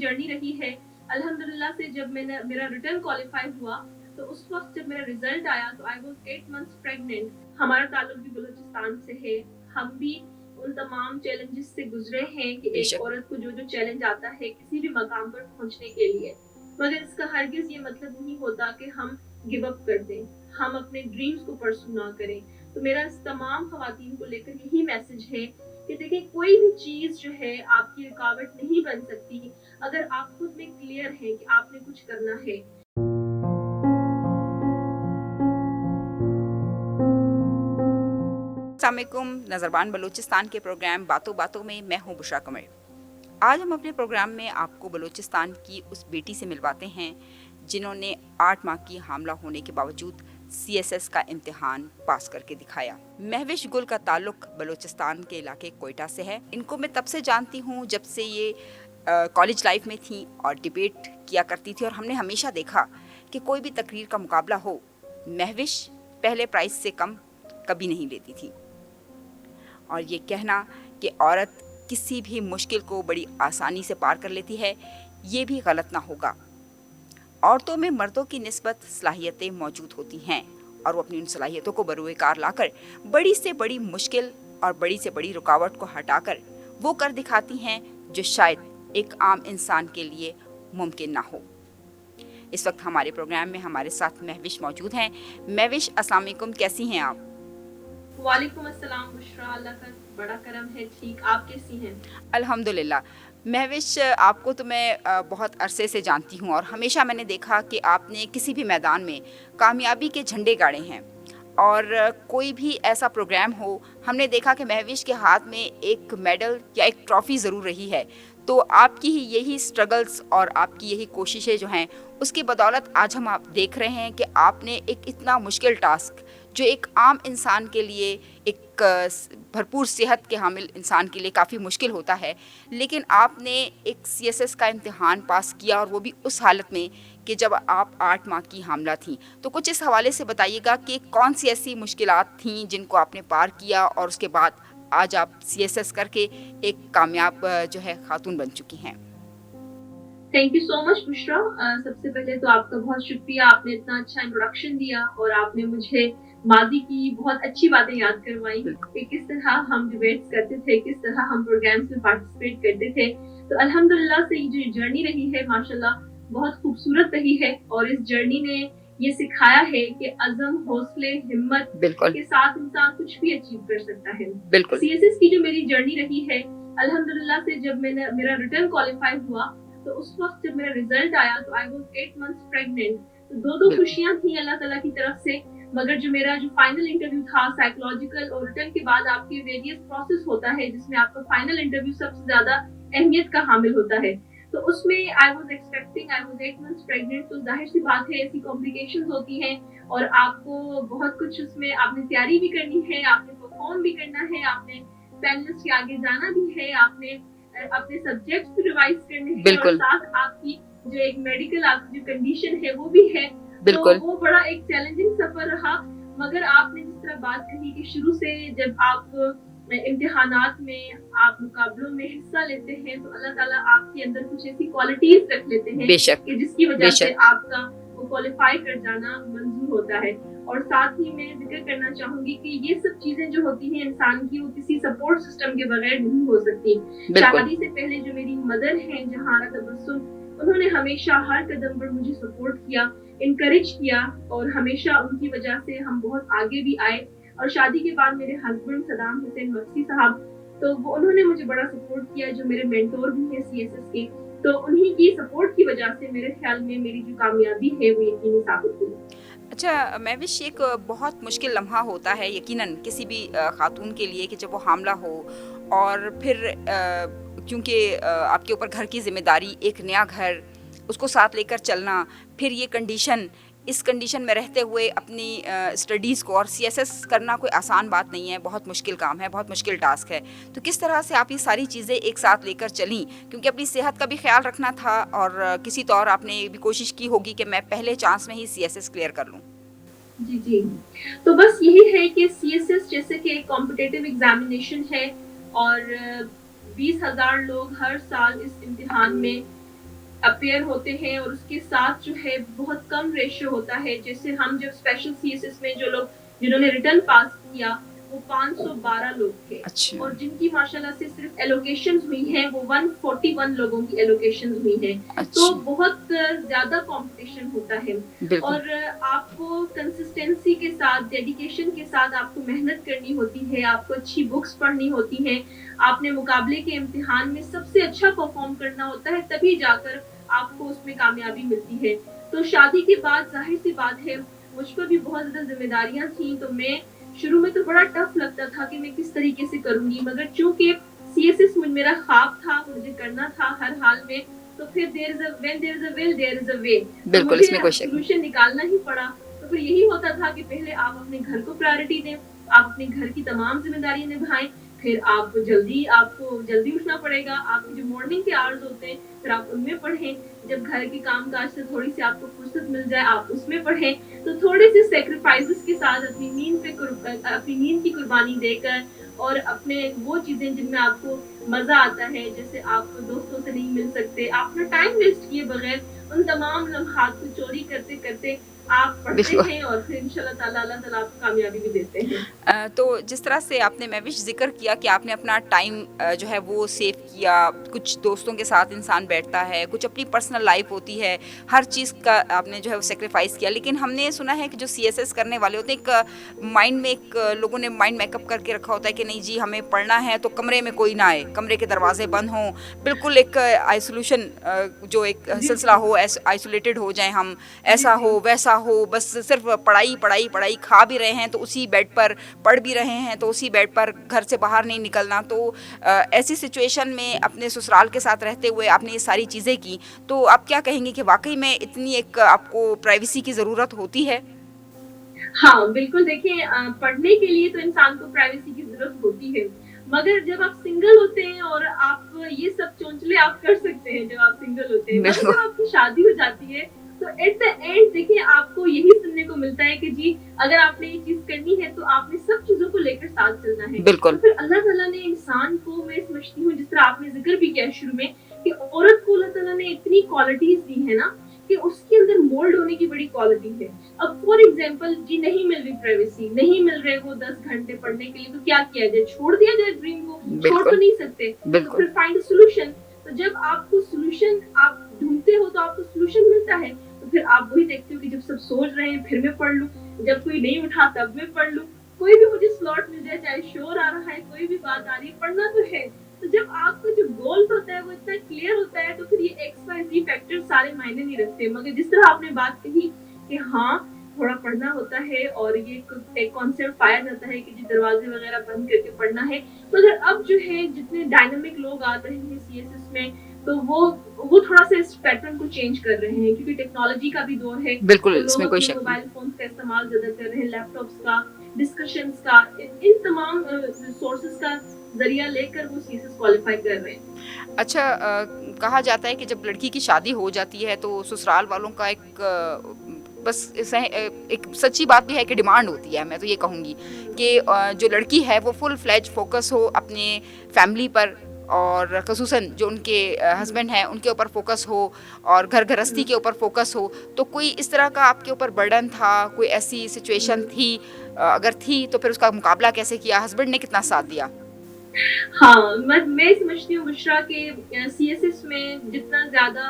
Journey رہی ہے الحمدللہ سے جب میرا ریٹرن کوالیفائی ہوا تو اس وقت جب میرا ریزلٹ آیا تو آئی واز 8 months پریگننٹ. ہمارا تعلق بھی بلوچستان سے ہے. ہم بھی ان تمام چیلنجز سے گزرے ہیں کہ ایک عورت کو جو چیلنج آتا ہے کسی بھی مقام پر پہنچنے کے لیے, مگر اس کا ہرگز یہ مطلب نہیں ہوتا کہ ہم گیو اپ کر دیں, ہم اپنے ڈریمز کو پرسو نہ کریں. تو میرا اس تمام خواتین کو لے کر یہی میسج ہے کہ دیکھیں کوئی بھی چیز جو ہے آپ کی رکاوٹ نہیں بن سکتی اگر آپ خود میں کلیئر ہیں کہ آپ نے کچھ کرنا ہے. السلام علیکم. نظربان بلوچستان کے پروگرام باتوں باتوں میں میں ہوں بشرا قمر. آج ہم اپنے پروگرام میں آپ کو بلوچستان کی اس بیٹی سے ملواتے ہیں جنہوں نے 8 ماہ کی حاملہ ہونے کے باوجود CSS کا امتحان پاس کر کے دکھایا. مہوش گل کا تعلق بلوچستان کے علاقے کوئٹہ سے ہے. ان کو میں تب سے جانتی ہوں جب سے یہ کالج لائف میں تھیں اور ڈیبیٹ کیا کرتی تھی, اور ہم نے ہمیشہ دیکھا کہ کوئی بھی تقریر کا مقابلہ ہو مہوش پہلے پرائز سے کم کبھی نہیں لیتی تھی. اور یہ کہنا کہ عورت کسی بھی مشکل کو بڑی آسانی سے پار کر لیتی ہے, یہ بھی غلط نہ ہوگا. عورتوں میں مردوں کی نسبت صلاحیتیں موجود ہوتی ہیں اور وہ اپنی ان صلاحیتوں کو بروئے کار لا کر بڑی سے بڑی مشکل اور بڑی سے بڑی رکاوٹ کو ہٹا کر وہ کر دکھاتی ہیں جو شاید ایک عام انسان کے لیے ممکن نہ ہو. اس وقت ہمارے پروگرام میں ہمارے ساتھ مہوش موجود ہیں. مہوش, السلام علیکم, کیسی ہیں آپ؟ وعلیکم السلام بشرا, اللہ کا بڑا کرم ہے. ٹھیک, آپ کیسی ہیں؟ الحمدللہ. مہوش, آپ کو تو میں بہت عرصے سے جانتی ہوں اور ہمیشہ میں نے دیکھا کہ آپ نے کسی بھی میدان میں کامیابی کے جھنڈے گاڑے ہیں, اور کوئی بھی ایسا پروگرام ہو ہم نے دیکھا کہ مہوش کے ہاتھ میں ایک میڈل یا ایک ٹرافی ضرور رہی ہے. تو آپ کی ہی یہی سٹرگلز اور آپ کی یہی کوششیں جو ہیں اس کی بدولت آج ہم آپ دیکھ رہے ہیں کہ آپ نے ایک اتنا مشکل ٹاسک جو ایک عام انسان کے لیے, ایک بھرپور صحت کے حامل انسان کے لیے کافی مشکل ہوتا ہے, لیکن آپ نے ایک CSS کا امتحان پاس کیا, اور وہ بھی اس حالت میں کہ جب آپ 8 ماہ کی حاملہ تھیں. تو کچھ اس حوالے سے بتائیے گا کہ کون سی ایسی مشکلات تھیں جن کو آپ نے پار کیا اور اس کے بعد آج آپ CSS کر کے ایک کامیاب جو ہے خاتون بن چکی ہیں. تھینک یو سو مچ بشرا. سب سے پہلے تو آپ کا بہت شکریہ, آپ نے اتنا اچھا انٹروڈکشن دیا اور آپ نے مجھے ماضی کی بہت اچھی باتیں یاد کروائی کہ کس طرح ہم ڈیبیٹس کرتے تھے, کس طرح ہم پروگرامس میں پارٹیسپیٹ کرتے تھے. تو الحمدللہ سے یہ جو جرنی رہی ہے ماشاءاللہ بہت خوبصورت رہی ہے, اور اس جرنی نے یہ سکھایا ہے کہ عزم, حوصلے, ہمت کے ساتھ انسان کچھ بھی اچیو کر سکتا ہے. CSS کی جو میری جرنی رہی ہے الحمدللہ سے جب میرا ریٹرن کوالیفائی ہوا تو اس وقت جب میرا ریزلٹ آیا تو آئی واز 8 months پریگننٹ. تو دو خوشیاں تھیں اللہ تعالیٰ کی طرف سے, مگر جو میرا فائنل انٹرویو تھا سائیکولوجیکل اور ریٹرن کے بعد آپ کے ویریس پروسیس ہوتا ہے جس میں آپ کا فائنل انٹرویو سب سے زیادہ اہمیت کا حامل ہوتا ہے. تو اس میں I was expecting, I was 8 months pregnant. تو ظاہر سی بات ہے ایسی کمپلیکیشنز ہوتی ہیں اور آپ کو بہت کچھ اس میں آپ نے تیاری بھی کرنی ہے, آپ نے پرفارم بھی کرنا ہے, آپ نے پینلسٹ کے آگے جانا بھی ہے, آپ نے اپنے سبجیکٹس بھی ریوائز کرنے ہیں, اور ساتھ آپ کی جو ایک میڈیکل آپ کی جو کنڈیشن ہے وہ بھی ہے. تو وہ بڑا ایک چیلنجنگ سفر رہا, مگر آپ نے جس طرح بات کہی کہ شروع سے جب آپ امتحانات میں, آپ مقابلوں میں حصہ لیتے ہیں تو اللہ تعالیٰ آپ کے اندر کچھ ایسی کوالٹیز رکھ لیتے ہیں کہ جس کی وجہ سے آپ کا وہ کوالیفائی کر جانا منظور ہوتا ہے. اور ساتھ ہی میں ذکر کرنا چاہوں گی کہ یہ سب چیزیں جو ہوتی ہیں انسان کی وہ کسی سپورٹ سسٹم کے بغیر نہیں ہو سکتی. شادی سے پہلے جو میری مدر ہیں جہانہ تبسم, انہوں نے ہمیشہ ہر قدم پر مجھے سپورٹ کیا, انکریج کیا, اور ہمیشہ ان کی وجہ سے ہم بہت آگے بھی آئے. اور شادی کے بعد میرے ہسبینڈ صدام حسین مقصی صاحب, تو وہ انہوں نے مجھے بڑا سپورٹ کیا, جو میرے مینٹور بھی ہیں CSS کے. تو انہی کی سپورٹ کی وجہ سے میرے خیال میں میری جو کامیابی ہے وہ یقینی ثابت ہوئی. اچھا مہوش, ایک بہت مشکل لمحہ ہوتا ہے یقیناً کسی بھی خاتون کے لیے کہ جب وہ حاملہ ہو, اور پھر کیونکہ آپ کے اوپر گھر کی ذمہ داری, ایک نیا گھر, اس کو ساتھ لے کر چلنا, پھر یہ کنڈیشن, اس کنڈیشن میں رہتے ہوئے اپنی اسٹڈیز کو اور CSS کرنا کوئی آسان بات نہیں ہے, بہت مشکل کام ہے, بہت مشکل ٹاسک ہے. تو کس طرح سے آپ یہ ساری چیزیں ایک ساتھ لے کر چلیں, کیونکہ اپنی صحت کا بھی خیال رکھنا تھا اور کسی طور آپ نے بھی کوشش کی ہوگی کہ میں پہلے چانس میں ہی CSS کلیئر کر لوں. جی, تو بس یہی ہے کہ CSS جیسے کہ ایک کمپٹیٹیو ایگزامینیشن ہے, اور 20,000 لوگ ہر سال اس امتحان میں अपेयर होते हैं और उसके साथ जो है बहुत कम रेशियो होता है। जैसे हम जब स्पेशल सीएसएस में जो लोग जिन्होंने रिटर्न पास किया वो 512 लोग थे अच्छा और जिनकी माशाल्लाह से सिर्फ एलोकेशंस हुई हैं वो 141 लोगों की एलोकेशंस हुई हैं। तो अच्छा बहुत ज्यादा कंपटीशन होता है बिल्कुल और आपको कंसिस्टेंसी के साथ डेडिकेशन के साथ आपको मेहनत करनी होती है, आपको अच्छी बुक्स पढ़नी होती हैं, आपने मुकाबले के इम्तिहान में सबसे अच्छा परफॉर्म करना होता है, तभी जाकर आपको उसमें कामयाबी मिलती है। तो शादी के बाद जाहिर सी बात है मुझ पर भी बहुत ज्यादा जिम्मेदारियां थी, तो मैं शुरू में तो बड़ा टफ लगता था कि मैं किस तरीके से करूंगी, मगर चूंकि सीएसएस मेरा ख्वाब था, मुझे करना था हर हाल में, तो फिर when there is a will there is a way, बिल्कुल मुझे इसमें कोई शक नहीं सोल्यूशन निकालना ही पड़ा। तो फिर यही होता था कि पहले आप अपने घर को प्रायोरिटी दें, आप अपने घर की तमाम जिम्मेदारियां निभाएं, फिर आपको जल्दी उठना पड़ेगा, आपके जो मॉर्निंग के आवर्स होते हैं फिर आप उनमें पढ़ें, जब घर के काम काज से थोड़ी सी आपको फुर्सत मिल जाए आप उसमें पढ़ें। तो थोड़े से सेक्रीफाइसेस के साथ अपनी नींद की कुर्बानी देकर और अपने वो चीजें जिनमें आपको मजा आता है, जैसे आप दोस्तों से नहीं मिल सकते, आप अपना टाइम वेस्ट किए बगैर उन तमाम लम्हात को चोरी करते करते आप पढ़ते बिल्कुल हैं और फिर इंशाल्लाह ताला अल्लाह ताला आपको कामयाबी भी देते हैं। तो जिस तरह से आपने महविश ज़िक्र किया कि आपने अपना टाइम जो है वो सेव किया, कुछ दोस्तों के साथ इंसान बैठता है, कुछ अपनी पर्सनल लाइफ होती है, हर चीज़ का आपने जो है वो सेक्रीफाइस किया। लेकिन हमने सुना है कि जो सीएसएस करने वाले होते हैं एक माइंड में एक लोगों ने माइंड मेकअप करके रखा होता है कि नहीं जी हमें पढ़ना है तो कमरे में कोई ना आए, कमरे के दरवाजे बंद हों, बिल्कुल एक आइसोलेशन जो एक जी सिलसिला हो, आइसोलेटेड हो जाएं हम, जी ऐसा जी हो वैसा हो, बस सिर्फ पढ़ाई पढ़ाई पढ़ाई, खा भी रहे हैं तो उसी बेड पर, पढ़ भी रहे हैं तो उसी बेड पर, घर से बाहर नहीं निकलना। तो ऐसी सिचुएशन में अपने ससुराल के साथ रहते हुए आपने ये सारी चीज़ें की, तो आप क्या कहेंगे कि वाकई में इतनी एक आपको प्राइवेसी की ज़रूरत होती है? हाँ, बिल्कुल देखिए पढ़ने के लिए तो इंसान को प्राइवेसी की ज़रूरत होती है, मगर जब आप सिंगल होते हैं और आप ये सब चोंचले आप कर सकते हैं जब आप सिंगल होते हैं, मगर बिल्कुल जब आपकी शादी हो जाती है, तो एट द एंड देखिए आपको यही सुनने को मिलता है कि जी अगर आपने ये चीज़ करनी है तो आपने सब चीज़ों को लेकर साथ चलना है। तो बिल्कुल फिर अल्लाह ताला ने इंसान को, मैं समझती हूँ जिस तरह आपने ज़िक्र भी किया शुरू में, कि औरत को अल्लाह ताला ने इतनी क्वालिटीज़ दी है ना कि उसके अंदर मोल्ड होने की बड़ी क्वालिटी है। अब फॉर एग्जाम्पल जी नहीं मिल रही प्राइवेसी, नहीं मिल रहे वो 10 घंटे पढ़ने के लिए, तो क्या किया जाए, छोड़ दिया जाए ड्रीम को, छोड़ तो बिल्कुल नहीं सकते, तो बिल्कुल फिर फाइंड सोल्यूशन। तो जब आपको सोल्यूशन आप ढूंढते हो तो आपको सोल्यूशन मिलता है, तो फिर आप वही देखते हो कि जब सब सोच रहे हैं फिर मैं पढ़ लूं, जब कोई नहीं उठा तब मैं पढ़ लूं, कोई भी मुझे स्लॉट मिल जाए, चाहे शोर आ रहा है, कोई भी बात आ रही है, पढ़ना तो है। तो जब आपका जो गोल होता है वो इतना क्लियर होता है, तो फिर ये एक्स वाई जी फैक्टर सारे मायने नहीं रखते। मगर जिस तरह आपने बात कही कि हाँ थोड़ा पढ़ना होता है और ये एक कॉन्सेप्ट पाया जाता है कि जी दरवाजे वगैरह बंद करके पढ़ना है, मगर अब जो है जितने डायनामिक लोग आ रहे हैं सीएसएस में, तो वो थोड़ा सा इस पैटर्न को चेंज कर रहे हैं, क्योंकि टेक्नोलॉजी का भी दौर है, बिल्कुल तो लोग इसमें कोई अपने शक नहीं। मोबाइल फोन का इस्तेमाल ज्यादा कर रहे हैं, लैपटॉप्स का, डिस्कशंस का, इन तमाम सोर्सेज का जरिया लेकर वो सीएसएस क्वालिफाई कर रहे हैं। अच्छा कहा जाता है कि जब लड़की की शादी हो जाती है तो ससुराल वालों का एक एक सच्ची बात भी है कि डिमांड होती है, मैं तो ये कहूँगी कि जो लड़की है वो फुल फ्लेज फोकस हो अपने फैमिली पर, और खसूसन जो उनके हस्बैंड हैं उनके ऊपर फोकस हो, और घर गृहस्थी के ऊपर फोकस हो। तो कोई इस तरह का आपके ऊपर बर्डन था, कोई ऐसी सिचुएशन थी? अगर थी तो फिर उसका मुकाबला कैसे किया, हस्बैंड ने कितना साथ दिया? हाँ, मैं समझती हूँ बुशरा के सीएसएस में जितना ज्यादा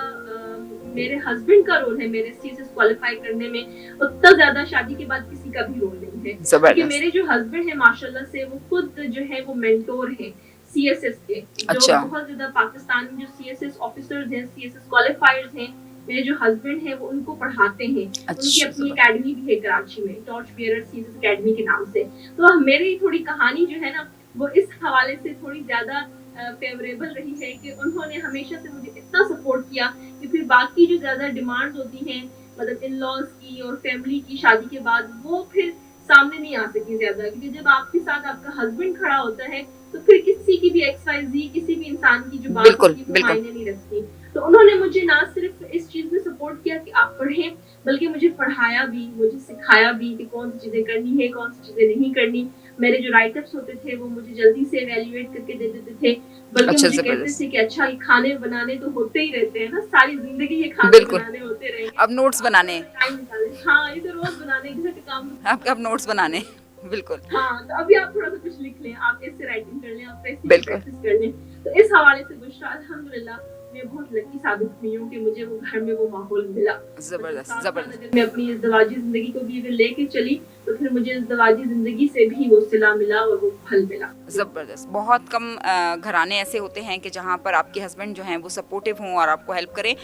मेरे हस्बैंड का रोल है मेरे सीएसएस क्वालिफाई करने में, उतना ज्यादा शादी के बाद किसी का भी रोल नहीं है, क्योंकि जबरदस्त। मेरे जो हस्बैंड है माशाल्लाह से वो खुद जो है वो मेंटोर है सीएसएस के, जो अच्छा बहुत ज्यादा पाकिस्तान में जो सीएसएस ऑफिसर्स हैं, सीएसएस क्वालिफायर्स हैं, मेरे जो हस्बैंड है वो उनको पढ़ाते हैं। उनकी अच्छा अपनी एकेडमी भी है कराची में, टॉर्च बियरर सीएसएस एकेडमी के नाम से। तो मेरी थोड़ी कहानी जो है ना वो इस हवाले से थोड़ी ज्यादा फेवरेबल रही है कि उन्होंने हमेशा से मुझे इतना सपोर्ट किया कि फिर बाकी जो ज्यादा डिमांड्स होती हैं, मतलब इन लॉज की और फैमिली की शादी के बाद, वो फिर सामने नहीं आ सकी ज्यादा, क्योंकि जब आपके साथ आपका हस्बैंड खड़ा होता है तो फिर किसी की भी XYZ किसी भी इंसान की जो बात बिल्कुल होती है वो बिल्कुल मायने नहीं रखती। तो उन्होंने मुझे ना सिर्फ इस चीज में सपोर्ट किया कि आप पढ़ें, बल्कि मुझे पढ़ाया भी, मुझे सिखाया भी कि कौन सी चीजें करनी है, कौन सी चीजें नहीं करनी। मेरे जो राइटअप्स होते थे वो मुझे जल्दी से एवेल्युएट करके दे देते थे, बल्कि अच्छा, मुझे कहते ज़बरदस्त। थे कि अच्छा ये खाने बनाने तो होते ही रहते हैं ना, सारी ज़िंदगी ये खाने बिल्कुल, बनाने होते रहेंगे, अब नोट्स तो आप बनाने, थोड़ा-सा टाइम निकालें। हाँ, ये तो रोज़ बनाने घर का काम तो आपके अब नोट्स बनाने, बिल्कुल, हाँ, तो अभी आप थोड़ा-सा कुछ लिख लें, आप ऐसे राइटिंग कर लें, आप वैसे की बिल्कुल, प्रैक्टिस कर लें। तो इस हवाले से बुशरा अल्हम्दुलिल्लाह मैं बहुत लकी साबित हुई हूँ कि मुझे वो घर में वो माहौल मिला। मतलब ज़बरदस्त, साथ-साथ ज़बरदस्त। अगर मैं अपनी इज़्दिवाजी ज़िंदगी को भी अगर लेके चली, तो फिर मुझे इज़्दिवाजी ज़िंदगी से भी वो सिला मिला और वो फल मिला। जी। ज़बरदस्त। बहुत कम घराने ऐसे होते हैं कि जहाँ पर आपके हस्बैंड जो हैं वो सपोर्टिव हों और आपको हेल्प करें।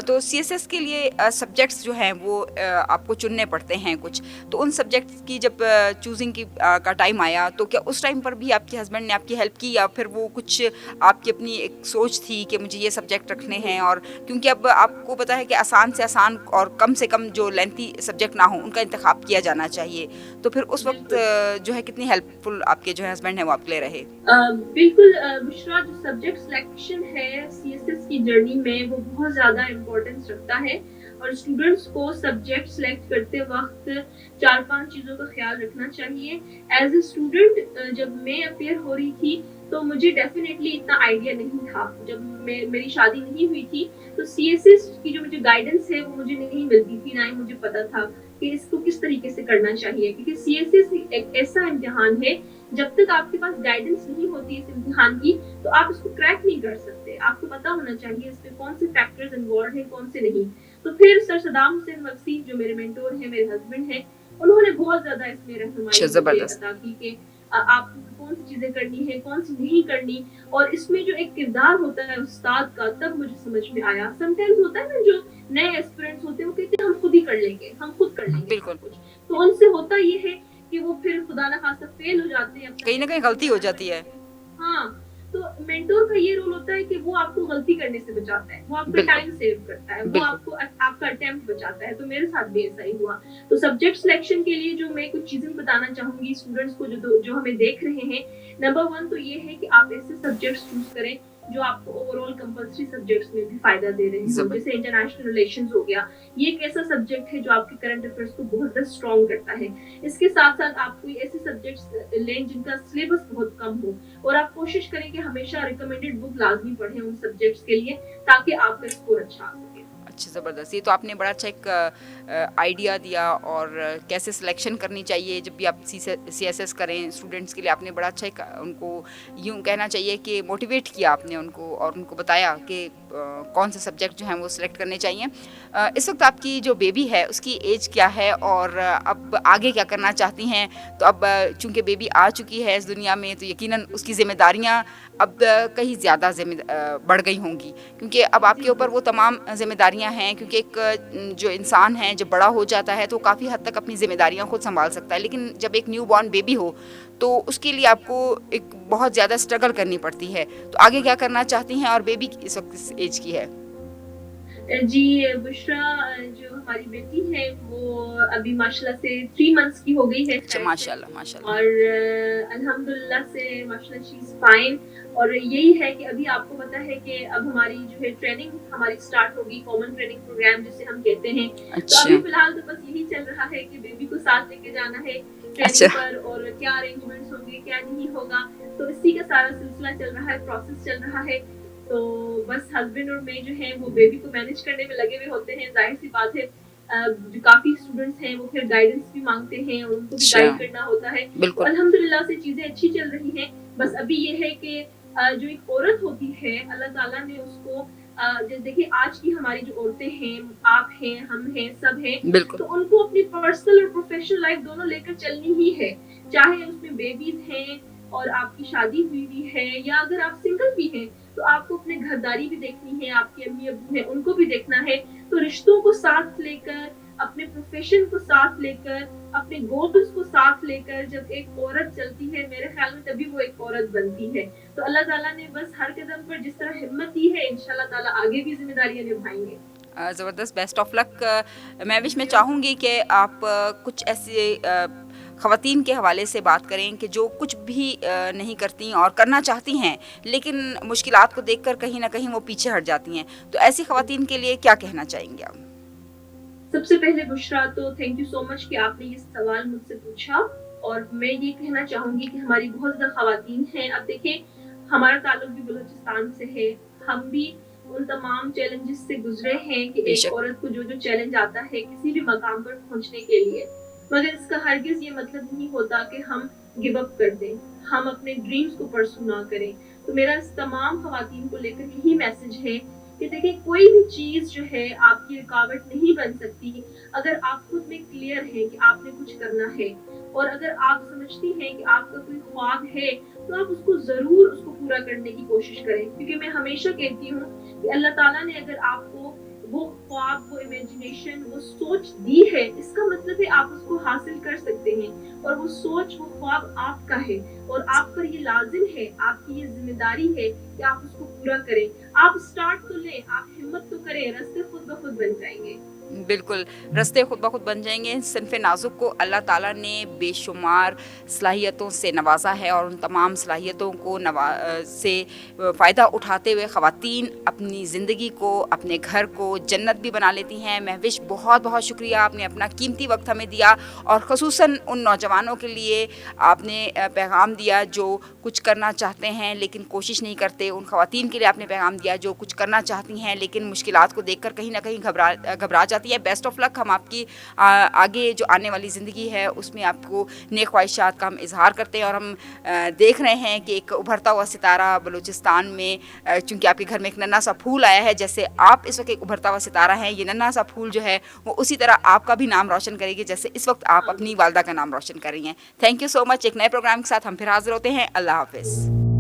तो सीएसएस के लिए सब्जेक्ट्स जो हैं वो आपको चुनने पड़ते हैं कुछ। तो उन सब्जेक्ट्स की जब चूज़िंग की का टाइम आया तो क्या उस टाइम पर भी आपके हस्बैंड ने आपकी हेल्प की या फिर वो कुछ आपकी अपनी एक सोच थी कि मुझे ये सब्जेक्ट रखने हैं? और क्योंकि अब आपको पता है कि आसान से आसान और कम से कम जो लेंथी सब्जेक्ट ना हो उनका इंतखाब किया जाना चाहिए। तो फिर उस वक़्त बिल्कुल। जो है कितनी हेल्पफुल आपके जो हस्बैंड हैं वो आपके लिए रहे? बिल्कुल बुशरा जो सब्जेक्ट सिलेक्शन है सीएसएस की जर्नी में वो बहुत ज़्यादा इम्पोर्टेंस रखता है और स्टूडेंट्स को सब्जेक्ट सेलेक्ट करते वक्त 4-5 चीज़ों का ख्याल रखना चाहिए। एज ए स्टूडेंट जब मैं अपेयर हो रही थी तो मुझे डेफिनेटली इतना आइडिया नहीं था। जब मेरी शादी नहीं हुई थी तो सीएसएस की जो मुझे गाइडेंस है वो मुझे नहीं मिलती थी, ना ही मुझे पता था कि इसको किस तरीके से करना चाहिए, क्योंकि सीएसएस एक ऐसा इम्तिहान है जब तक आपके पास गाइडेंस नहीं होती इस इम्तिहान की तो आप इसको क्रैक नहीं कर सकते। आपको पता होना चाहिए इसमें कौन से फैक्टर्स इन्वॉल्व हैं, कौन से नहीं। तो फिर सर सदाम हुसैन वक्सी जो मेरे मेंटोर हैं, मेरे हस्बैंड हैं, उन्होंने बहुत ज़्यादा इसमें रहनुमाई अच्छा, मुझे ज़बरदस्त। अता की कि आपको कौन सी चीज़ें करनी है, कौन सी नहीं करनी। और इसमें जो एक किरदार होता है उस्ताद का, तब मुझे समझ में आया। समटाइम्स होता है ना जो नए एस्पिरेंट्स होते हैं वो कहते हैं हम खुद ही कर लेंगे, हम खुद कर लेंगे बिल्कुल, सब कुछ। तो उनसे होता ये है कि वो फिर खुदा न खास्ता फेल हो जाते हैं अपना कहीं न कहीं एस्पिरेंट गलती हो बनाने जाती है। में। हाँ, तो मेंटोर का ये रोल होता है कि वो आपको गलती करने से बचाता है, वो आपका बिल्कुल, टाइम सेव करता है, वो बिल्कुल। आपको आपका अटेम्प्ट बचाता है। तो मेरे साथ भी ऐसा ही हुआ। तो सब्जेक्ट सिलेक्शन के लिए जो मैं कुछ चीज़ें बताना चाहूँगी स्टूडेंट्स को जो हमें देख रहे हैं। नंबर 1 तो ये है कि आप ऐसे सब्जेक्ट्स चूज़ करें जो आपको ओवरऑल कंपल्सरी सब्जेक्ट्स में भी फ़ायदा दे रहे हों। ज़बर जैसे इंटरनेशनल रिलेशंस हो गया, ये एक ऐसा सब्जेक्ट है जो आपके करंट अफेयर्स को बहुत ज़्यादा स्ट्रॉन्ग करता है। इसके साथ-साथ आप कोई ऐसे सब्जेक्ट्स लें जिनका सिलेबस बहुत कम हो और आप कोशिश करें कि हमेशा रिकमेंडेड बुक लाज़मी पढ़ें उन सब्जेक्ट्स के लिए ताकि आपका स्कोर अच्छा आ सके। अच्छा, ज़बरदस्त। ये तो आपने बड़ा अच्छा एक आइडिया दिया और कैसे सिलेक्शन करनी चाहिए जब भी आप सीएसएस करें स्टूडेंट्स के लिए आपने बड़ा अच्छा एक उनको यूँ कहना चाहिए कि मोटिवेट किया आपने उनको और उनको बताया कि कौन से सब्जेक्ट जो हैं वो सिलेक्ट करने चाहिए। इस वक्त आपकी जो बेबी है उसकी एज क्या है और अब आगे क्या करना चाहती हैं? तो अब चूँकि बेबी आ चुकी है इस दुनिया में तो यकीनन उसकी ज़िम्मेदारियाँ अब कहीं ज़्यादा बढ़ गई होंगी क्योंकि अब जी, आपके ऊपर वो बिल्कुल। तमाम ज़िम्मेदारियाँ हैं क्योंकि एक जो इंसान है जब बड़ा हो जाता है तो काफ़ी हद तक अपनी ज़िम्मेदारियाँ खुद सँभाल सकता है लेकिन जब एक न्यू बॉर्न बेबी हो तो उसके लिए आपको एक बहुत ज़्यादा स्ट्रगल करनी पड़ती है। तो आगे क्या करना चाहती हैं और बेबी इस वक्त किस एज की है? जी, बुशरा जो हमारी बेटी है वो अभी माशाल्लाह से 3 मंथ्स की हो गई है अच्छा, खैर से। माशाल्लाह, माशाल्लाह। और अल्हम्दुलिल्लाह से माशाल्लाह शी इज़ फाइन। और यही है कि अभी आपको पता है कि अब हमारी जो है ट्रेनिंग हमारी स्टार्ट होगी, कॉमन ट्रेनिंग प्रोग्राम जिसे हम कहते हैं। तो अभी अच्छा, फ़िलहाल तो बस यही चल रहा है कि बेबी को साथ लेके जाना है अच्छा, ट्रेनिंग पर और क्या अरेंजमेंट्स होंगे, क्या नहीं होगा। तो इसी का सारा सिलसिला चल रहा है, प्रोसेस चल रहा है। तो बस हस्बैंड और मैं जो है वो बेबी को मैनेज करने में लगे हुए होते हैं। ज़ाहिर-सी बात है जो काफ़ी स्टूडेंट्स हैं वो फिर गाइडेंस भी माँगते हैं और उनको भी अच्छा, गाइड करना होता है। तो बिल्कुल, अल्हम्दुलिल्लाह से चीज़ें अच्छी चल रही हैं। बस अभी ये है कि जो एक औरत होती है अल्लाह ताला ने उसको देखिए आज की हमारी जो औरतें हैं, आप हैं, हम हैं, सब हैं, बिल्कुल, तो उनको अपनी पर्सनल और प्रोफेशनल लाइफ दोनों लेकर चलनी ही है। चाहे उसमें बेबीज़ हैं और आपकी शादी हुई भी है या अगर आप सिंगल भी हैं, तो आपको अपने घरदारी भी देखनी है, आपके अम्मी-अब्बू हैं, उनको भी देखना है। तो रिश्तों को साथ लेकर, अपने प्रोफ़ेशन को साथ लेकर, अपने गोल्स को साथ लेकर जब एक औरत चलती है, मेरे ख़्याल में तभी वो एक औरत बनती है। तो अल्लाह ताला ने बस हर कदम पर जिस तरह हिम्मत दी है, इंशाअल्लाह ताला आगे भी ज़िम्मेदारियाँ निभाएँगे। ज़बरदस्त, बेस्ट ऑफ लक। मैं विश में चाहूँगी कि आप कुछ ऐसे ख़वातीन के हवाले से बात करें कि जो कुछ भी नहीं करती और करना चाहती हैं लेकिन मुश्किलात को देखकर कहीं न कहीं वो पीछे हट जाती हैं। तो ऐसी ख़वातीन के लिए क्या कहना चाहेंगे आप? सबसे पहले बुशरा तो थैंक यू सो मच कि आपने ये सवाल मुझसे पूछा। اور میں یہ کہنا چاہوں گی کہ ہماری بہت زیادہ خواتین ہیں. اب دیکھیں ہمارا تعلق بھی بلوچستان سے ہے, ہم بھی ان تمام چیلنجز سے گزرے ہیں کہ ایک عورت کو جو چیلنج آتا ہے کسی بھی مقام پر پہنچنے کے لیے, مگر اس کا ہرگز یہ مطلب نہیں ہوتا کہ ہم گیو اپ کر دیں, ہم اپنے ڈریمز کو پرسو نہ کریں. تو میرا اس تمام خواتین کو لے کر یہی میسج ہے کہ دیکھیں کوئی بھی چیز جو ہے آپ کی رکاوٹ نہیں بن سکتی اگر آپ خود میں کلیئر ہیں کہ آپ نے کچھ کرنا ہے, اور اگر آپ سمجھتی ہیں کہ آپ کا کوئی خواب ہے تو آپ اس کو ضرور اس کو پورا کرنے کی کوشش کریں. کیونکہ میں ہمیشہ کہتی ہوں کہ اللہ تعالیٰ نے اگر آپ کو وہ خواب, وہ امیجنیشن, وہ سوچ دی ہے, اس کا مطلب ہے آپ اس کو حاصل کر سکتے ہیں, اور وہ سوچ, وہ خواب آپ کا ہے, اور آپ پر یہ لازم ہے, آپ کی یہ ذمہ داری ہے کہ آپ اس کو پورا کریں. آپ سٹارٹ تو لیں, آپ ہمت تو کریں, راستے خود بخود بن جائیں گے. بالکل, راستے خود بخود بن جائیں گے. صنف نازک کو اللہ تعالیٰ نے بے شمار صلاحیتوں سے نوازا ہے, اور ان تمام صلاحیتوں کو سے فائدہ اٹھاتے ہوئے خواتین اپنی زندگی کو, اپنے گھر کو جنت بھی بنا لیتی ہیں. مہوش بہت بہت شکریہ, آپ نے اپنا قیمتی وقت ہمیں دیا, اور خصوصاً ان نوجوانوں کے لیے آپ نے پیغام دیا جو کچھ کرنا چاہتے ہیں لیکن کوشش نہیں کرتے. ان خواتین کے لیے آپ نے پیغام دیا جو کچھ کرنا چاہتی ہیں لیکن مشکلات کو دیکھ کر کہیں نہ کہیں گھبرا جاتی ہے. بیسٹ آف لک. ہم آپ کی آگے جو آنے والی زندگی ہے اس میں آپ کو نیک خواہشات کا ہم اظہار کرتے ہیں, اور ہم دیکھ رہے ہیں کہ ایک ابھرتا ہوا ستارہ بلوچستان میں, چونکہ آپ کے گھر میں ایک ننھا سا پھول آیا ہے, جیسے آپ اس وقت ایک ابھرتا ہوا ستارہ ہیں, یہ ننھا سا پھول جو ہے وہ اسی طرح آپ کا بھی نام روشن کرے گی جیسے اس وقت آپ اپنی والدہ کا نام روشن کر رہی ہیں. تھینک یو سو مچ. ایک نئے پروگرام کے ساتھ ہم پھر حاضر ہوتے ہیں. اللہ حافظ.